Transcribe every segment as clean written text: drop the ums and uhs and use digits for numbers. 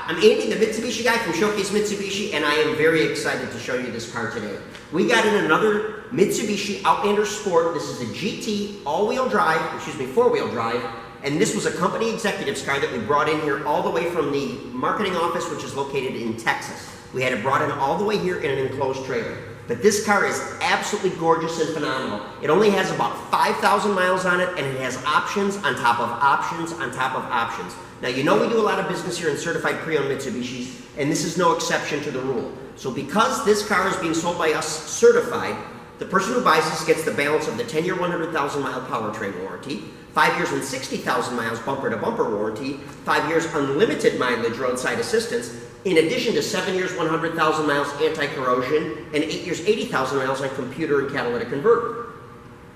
I'm Andy, the Mitsubishi guy from Showcase Mitsubishi, and I am very excited to show you this car today. We got in another Mitsubishi Outlander Sport. This is a GT all-wheel drive, four-wheel drive, and this was a company executives car that we brought in here all the way from the marketing office, which is located in Texas. We had it brought in all the way here in an enclosed trailer. But this car is absolutely gorgeous and phenomenal. It only has about 5,000 miles on it, and it has options on top of options on top of options. Now, you know we do a lot of business here in certified pre-owned Mitsubishis, and this is no exception to the rule. So because this car is being sold by us certified, the person who buys this gets the balance of the 10-year, 100,000 mile powertrain warranty, 5 years and 60,000 miles bumper-to-bumper warranty, 5 years unlimited mileage roadside assistance, in addition to 7 years, 100,000 miles anti-corrosion, and 8 years, 80,000 miles on computer and catalytic converter.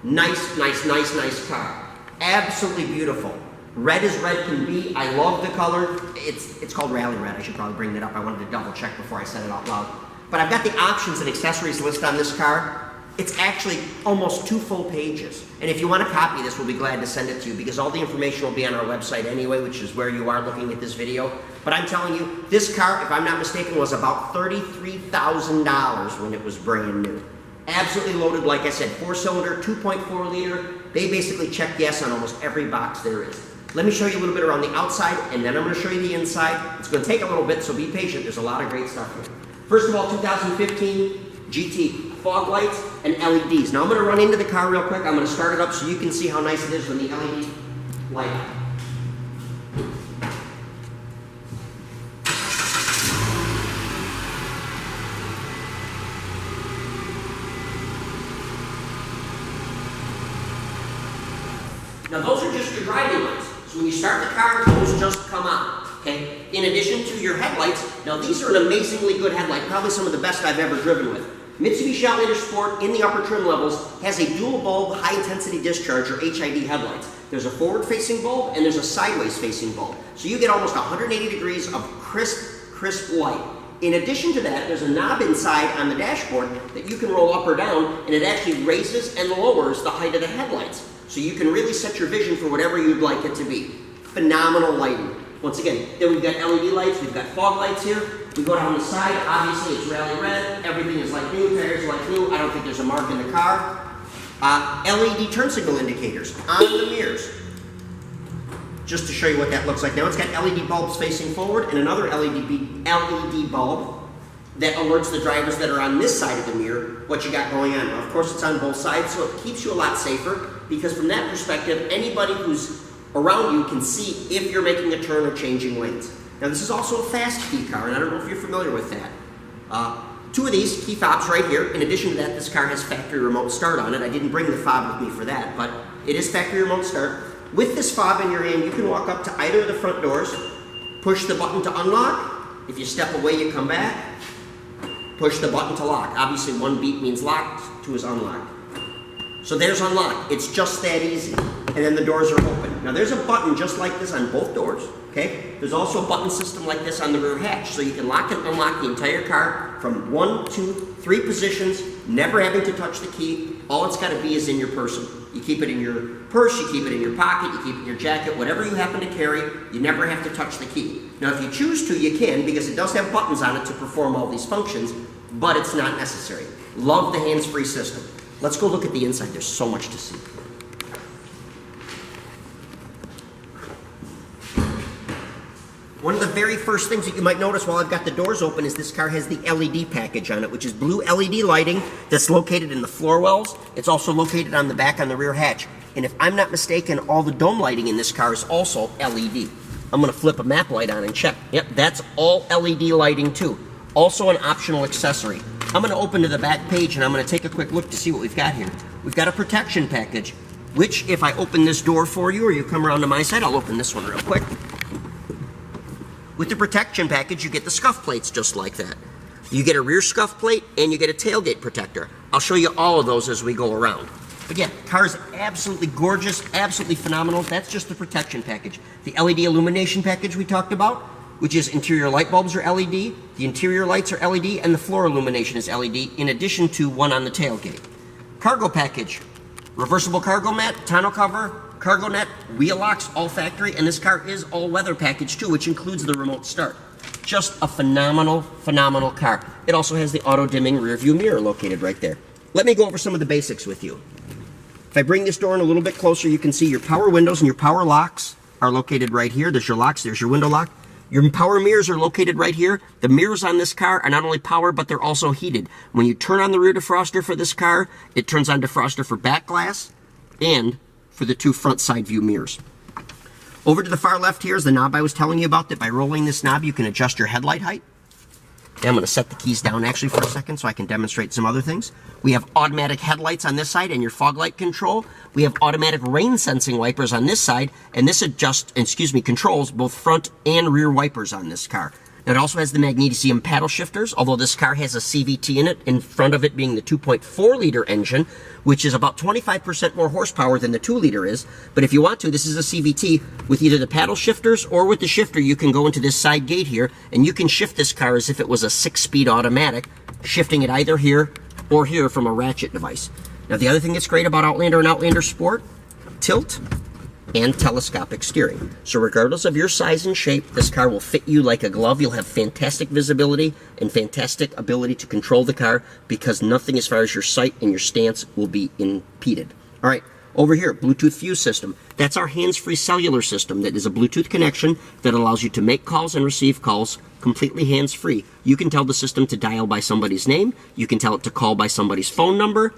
Nice, nice, nice, nice car. Absolutely beautiful. Red as red can be. I love the color. It's called Rally Red. I should probably bring that up. I wanted to double check before I said it out loud. But I've got the options and accessories list on this car. It's actually almost 2 full pages. And if you want to copy this, we'll be glad to send it to you because all the information will be on our website anyway, which is where you are looking at this video. But I'm telling you, this car, if I'm not mistaken, was about $33,000 when it was brand new. Absolutely loaded, like I said, 4-cylinder, 2.4 liter. They basically check yes on almost every box there is. Let me show you a little bit around the outside, and then I'm going to show you the inside. It's going to take a little bit, so be patient. There's a lot of great stuff here. First of all, 2015 GT. Fog lights and LEDs. Now I'm going to run into the car real quick. I'm going to start it up so you can see how nice it is when the LED light. Now those are just your driving lights. So when you start the car, those just come on. Okay? In addition to your headlights, now these are an amazingly good headlight, probably some of the best I've ever driven with. Mitsubishi Outlander Sport in the upper trim levels has a dual bulb high intensity discharge or HID headlights. There's a forward facing bulb and there's a sideways facing bulb. So you get almost 180 degrees of crisp light. In addition to that, there's a knob inside on the dashboard that you can roll up or down, and it actually raises and lowers the height of the headlights. So you can really set your vision for whatever you'd like it to be. Phenomenal lighting. Once again, then we've got LED lights, we've got fog lights here. We go down the side, obviously it's Rally Red, everything is like new, tires like new, I don't think there's a mark in the car. LED turn signal indicators on the mirrors. Just to show you what that looks like. Now it's got LED bulbs facing forward and another LED bulb that alerts the drivers that are on this side of the mirror what you got going on. Now, of course it's on both sides, so it keeps you a lot safer because from that perspective, anybody who's around you can see if you're making a turn or changing lanes. Now this is also a fast key car, and I don't know if you're familiar with that. 2 of these key fobs right here. In addition to that, this car has factory remote start on it. I didn't bring the fob with me for that, but it is factory remote start. With this fob in your hand, you can walk up to either of the front doors, push the button to unlock. If you step away, you come back, push the button to lock. Obviously 1 beep means locked, 2 is unlocked. So there's unlock. It's just that easy. And then the doors are open. Now there's a button just like this on both doors. Okay? There's also a button system like this on the rear hatch, so you can lock and unlock the entire car from 1, 2, 3 positions, never having to touch the key. All it's got to be is in your person. You keep it in your purse, you keep it in your pocket, you keep it in your jacket, whatever you happen to carry, you never have to touch the key. Now if you choose to, you can, because it does have buttons on it to perform all these functions, but it's not necessary. Love the hands-free system. Let's go look at the inside. There's so much to see. One of the very first things that you might notice while I've got the doors open is this car has the LED package on it, which is blue LED lighting that's located in the floor wells. It's also located on the back on the rear hatch. And if I'm not mistaken, all the dome lighting in this car is also LED. I'm going to flip a map light on and check. Yep, that's all LED lighting too. Also an optional accessory. I'm going to open to the back page and I'm going to take a quick look to see what we've got here. We've got a protection package, which if I open this door for you or you come around to my side, I'll open this one real quick. With the protection package, you get the scuff plates just like that. You get a rear scuff plate and you get a tailgate protector. I'll show you all of those as we go around. But yeah, car is absolutely gorgeous, absolutely phenomenal. That's just the protection package. The LED illumination package we talked about, which is interior light bulbs are LED, the interior lights are LED, and the floor illumination is LED, in addition to one on the tailgate. Cargo package, reversible cargo mat, tonneau cover, cargo net, wheel locks, all factory, and this car is all-weather package too, which includes the remote start. just a phenomenal, phenomenal car. It also has the auto-dimming rear view mirror located right there. Let me go over some of the basics with you. If I bring this door in a little bit closer, you can see your power windows and your power locks are located right here. There's your locks, there's your window lock. Your power mirrors are located right here. The mirrors on this car are not only power, but they're also heated. When you turn on the rear defroster for this car, it turns on defroster for back glass and for the 2 front side view mirrors. Over to the far left here is the knob I was telling you about, that by rolling this knob, you can adjust your headlight height. Okay, I'm going to set the keys down actually for a second so I can demonstrate some other things. We have automatic headlights on this side and your fog light control. We have automatic rain sensing wipers on this side, and this controls both front and rear wipers on this car. Now, it also has the magnesium paddle shifters, although this car has a CVT in it, in front of it being the 2.4 liter engine, which is about 25% more horsepower than the 2 liter is. But if you want to, this is a CVT with either the paddle shifters or with the shifter. You can go into this side gate here and you can shift this car as if it was a 6-speed automatic, shifting it either here or here from a ratchet device. Now, the other thing that's great about Outlander and Outlander Sport, tilt and telescopic steering. So regardless of your size and shape, this car will fit you like a glove. You'll have fantastic visibility and fantastic ability to control the car because nothing as far as your sight and your stance will be impeded. All right, over here, Bluetooth fuse system. That's our hands-free cellular system that is a Bluetooth connection that allows you to make calls and receive calls completely hands-free. You can tell the system to dial by somebody's name. You can tell it to call by somebody's phone number.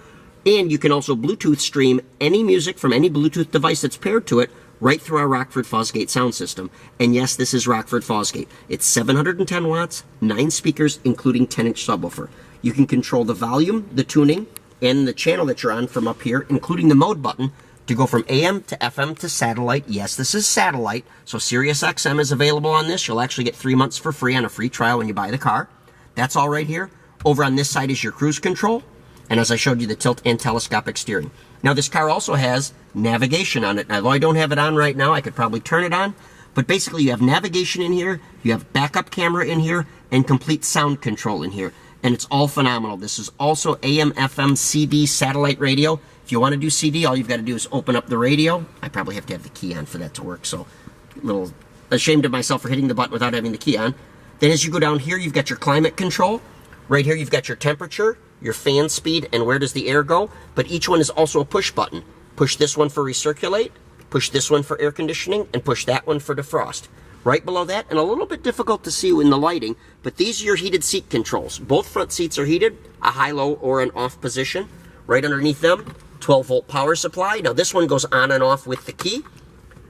And you can also Bluetooth stream any music from any Bluetooth device that's paired to it right through our Rockford Fosgate sound system. And yes, this is Rockford Fosgate. It's 710 watts, 9 speakers, including 10-inch subwoofer. You can control the volume, the tuning, and the channel that you're on from up here, including the mode button, to go from AM to FM to satellite. Yes, this is satellite, so Sirius XM is available on this. You'll actually get 3 months for free on a free trial when you buy the car. That's all right here. Over on this side is your cruise control. And as I showed you, the tilt and telescopic steering. Now, this car also has navigation on it. Now, though I don't have it on right now, I could probably turn it on. But basically, you have navigation in here, you have backup camera in here, and complete sound control in here. And it's all phenomenal. This is also AM, FM, CD, satellite radio. If you want to do CD, all you've got to do is open up the radio. I probably have to have the key on for that to work, so a little ashamed of myself for hitting the button without having the key on. Then as you go down here, you've got your climate control. Right here, you've got your temperature, your fan speed, and where does the air go. But each one is also a push button. Push this one for recirculate, push this one for air conditioning, and push that one for defrost. Right below that, and a little bit difficult to see in the lighting, but these are your heated seat controls. Both front seats are heated, a high, low, or an off position. Right underneath them, 12-volt power supply. Now this one goes on and off with the key.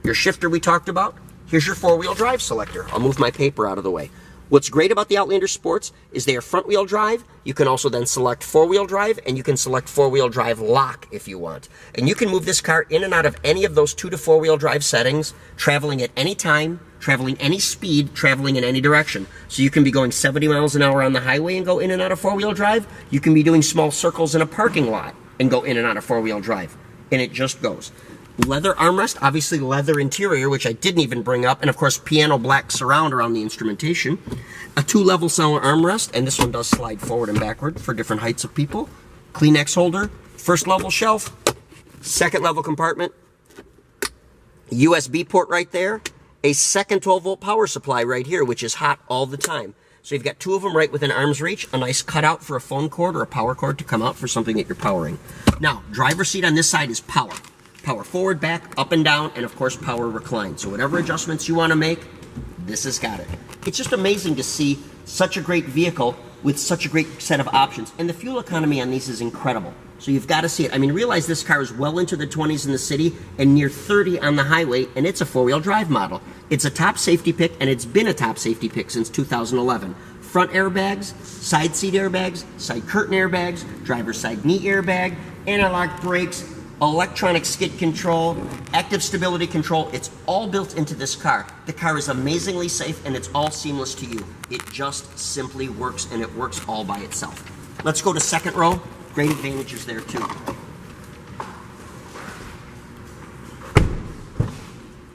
Your shifter we talked about. Here's your 4-wheel drive selector. I'll move my paper out of the way. What's great about the Outlander Sports is they are front-wheel drive. You can also then select 4-wheel drive, and you can select 4-wheel drive lock if you want. And you can move this car in and out of any of those 2 to 4-wheel drive settings, traveling at any time, traveling any speed, traveling in any direction. So you can be going 70 miles an hour on the highway and go in and out of 4-wheel drive. You can be doing small circles in a parking lot and go in and out of 4-wheel drive. And it just goes. Leather armrest, obviously leather interior, which I didn't even bring up, and of course piano black surround around the instrumentation. A 2-level center armrest, and this one does slide forward and backward for different heights of people. Kleenex holder, 1st level shelf, 2nd level compartment, USB port right there, a 2nd 12-volt power supply right here, which is hot all the time. So you've got 2 of them right within arm's reach, a nice cutout for a phone cord or a power cord to come out for something that you're powering. Now, driver's seat on this side is power. Power forward, back, up and down, and of course power recline. So whatever adjustments you want to make, this has got it. It's just amazing to see such a great vehicle with such a great set of options. And the fuel economy on these is incredible. So you've got to see it. I mean, realize this car is well into the 20s in the city and near 30 on the highway, and it's a 4-wheel drive model. It's a top safety pick, and it's been a top safety pick since 2011. Front airbags, side seat airbags, side curtain airbags, driver's side knee airbag, anti-lock brakes, electronic skid control, active stability control. It's all built into this car. The car is amazingly safe and it's all seamless to you. It just simply works, and it works all by itself. Let's go to 2nd row. Great advantages there too.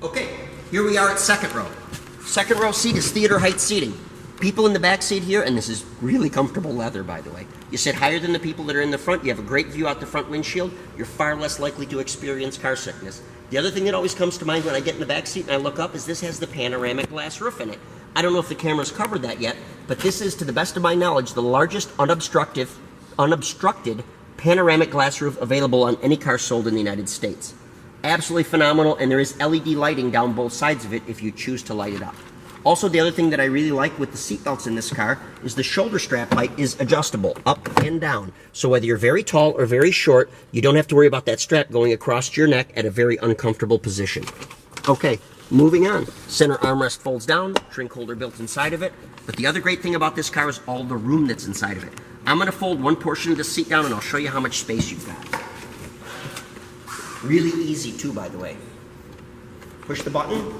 Okay, here we are at 2nd row. 2nd row seat is theater height seating. People in the back seat here, and this is really comfortable leather, by the way. You sit higher than the people that are in the front. You have a great view out the front windshield. You're far less likely to experience car sickness. The other thing that always comes to mind when I get in the back seat and I look up is this has the panoramic glass roof in it. I don't know if the camera's covered that yet, but this is, to the best of my knowledge, the largest unobstructed panoramic glass roof available on any car sold in the United States. Absolutely phenomenal, and there is LED lighting down both sides of it if you choose to light it up. Also, the other thing that I really like with the seatbelts in this car is the shoulder strap height is adjustable, up and down. So whether you're very tall or very short, you don't have to worry about that strap going across your neck at a very uncomfortable position. Okay, moving on. Center armrest folds down, drink holder built inside of it. But the other great thing about this car is all the room that's inside of it. I'm going to fold one portion of the seat down and I'll show you how much space you've got. Really easy too, by the way. Push the button.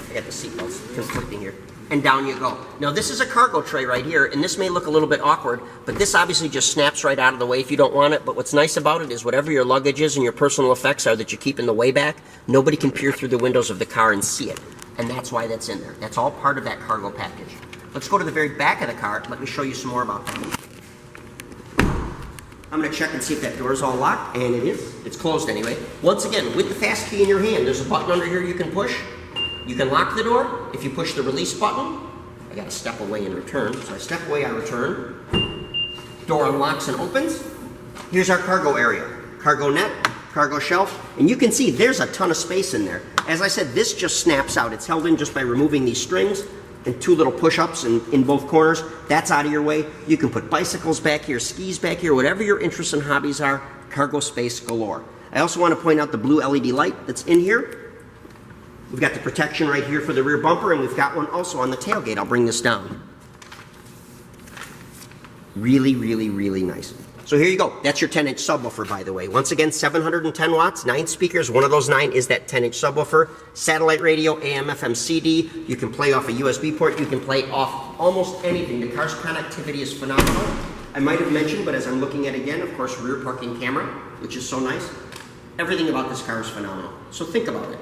I got the seatbelts conflicting here. And down you go. Now this is a cargo tray right here, and this may look a little bit awkward, but this obviously just snaps right out of the way if you don't want it. But what's nice about it is whatever your luggage is and your personal effects are that you keep in the way back, nobody can peer through the windows of the car and see it. And that's why that's in there. That's all part of that cargo package. Let's go to the very back of the car. Let me show you some more about that. I'm going to check and see if that door is all locked, and it is. It's closed anyway. Once again, with the fast key in your hand, there's a button under here you can push. You can lock the door. If you push the release button, I got to step away and return. So I step away, I return. Door unlocks and opens. Here's our cargo area. Cargo net, cargo shelf, and you can see there's a ton of space in there. As I said, this just snaps out. It's held in just by removing these strings and two little push-ups in both corners. That's out of your way. You can put bicycles back here, skis back here, whatever your interests and hobbies are, cargo space galore. I also want to point out the blue LED light that's in here. We've got the protection right here for the rear bumper, and we've got one also on the tailgate. I'll bring this down. Really, really, really nice. So here you go. That's your 10-inch subwoofer, by the way. Once again, 710 watts, 9 speakers. One of those 9 is that 10-inch subwoofer. Satellite radio, AM, FM, CD. You can play off a USB port. You can play off almost anything. The car's connectivity is phenomenal. I might have mentioned, but as I'm looking at again, of course, rear parking camera, which is so nice. Everything about this car is phenomenal. So think about it.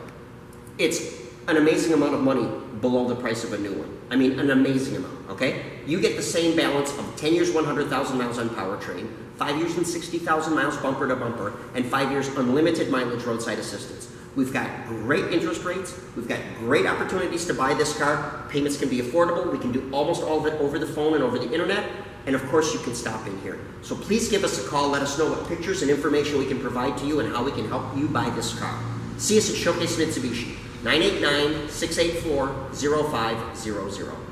It's an amazing amount of money below the price of a new one. I mean, an amazing amount, okay? You get the same balance of 10 years, 100,000 miles on powertrain, 5 years and 60,000 miles bumper to bumper, and 5 years unlimited mileage roadside assistance. We've got great interest rates. We've got great opportunities to buy this car. Payments can be affordable. We can do almost all of it over the phone and over the internet. And of course, you can stop in here. So please give us a call. Let us know what pictures and information we can provide to you and how we can help you buy this car. See us at Showcase Mitsubishi, 989-684-0500.